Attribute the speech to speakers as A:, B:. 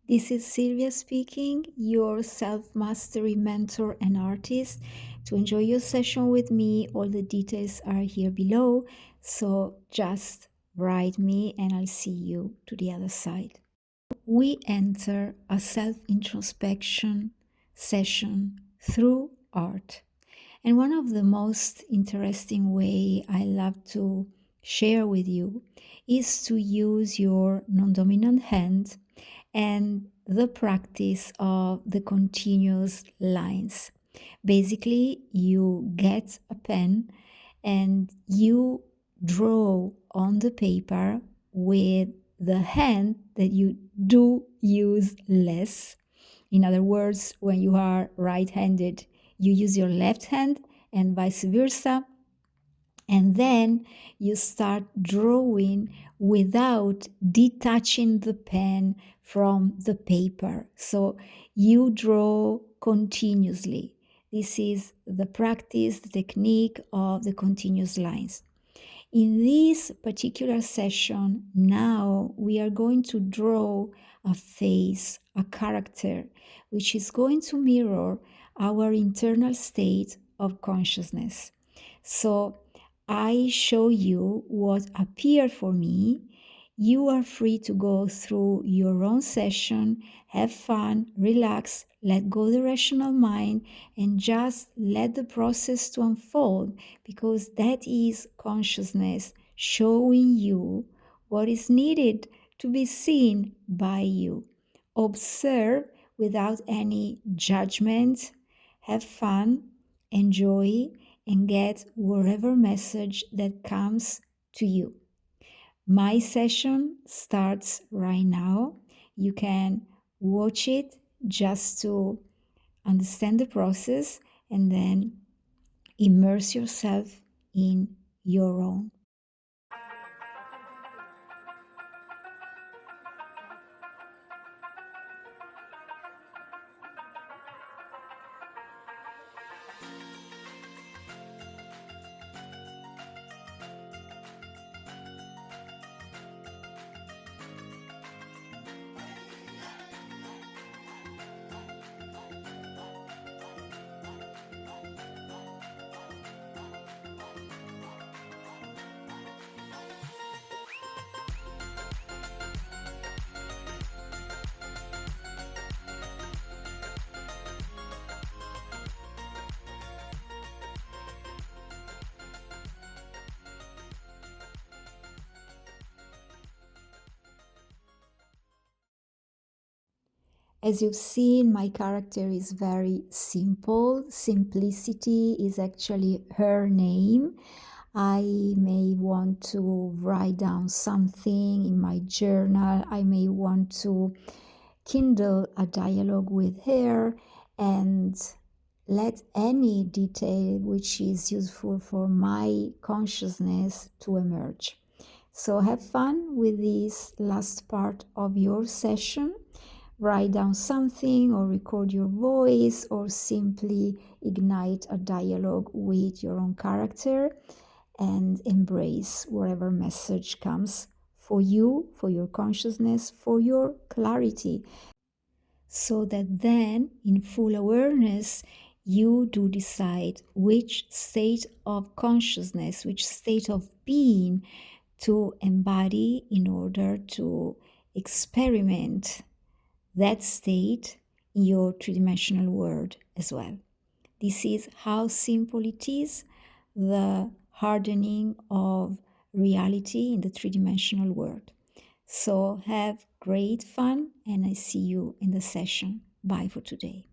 A: This is Silvia speaking, your self-mastery mentor and artist. To enjoy your session with me, all the details are here below. So just write me and I'll see you to the other side. We enter a self-introspection session through art. And one of the most interesting way I love to share with you is to use your non-dominant hand and the practice of the continuous lines. Basically, you get a pen and you draw on the paper with the hand that you do use less. In other words, when you are right-handed, you use your left hand and vice versa. And then you start drawing without detaching the pen from the paper. So you draw continuously. This is the practice, the technique of the continuous lines. In this particular session, now we are going to draw a face, a character, which is going to mirror our internal state of consciousness. So I show you what appeared for me. You are free to go through your own session, have fun, relax, let go the rational mind, and just let the process to unfold, because that is consciousness showing you what is needed to be seen by you. Observe without any judgment, have fun, enjoy, and get whatever message that comes to you. My session starts right now. You can watch it just to understand the process and then immerse yourself in your own. As you've seen, my character is very simple. Simplicity is actually her name. I may want to write down something in my journal. I may want to kindle a dialogue with her and let any detail which is useful for my consciousness to emerge. So have fun with this last part of your session. Write down something or record your voice or simply ignite a dialogue with your own character and embrace whatever message comes for you, for your consciousness, for your clarity. So that then, in full awareness, you do decide which state of consciousness, which state of being to embody in order to experiment that state in your three-dimensional world as well. This is how simple it is, the hardening of reality in the three-dimensional world. So have great fun and I see you in the session. Bye for today.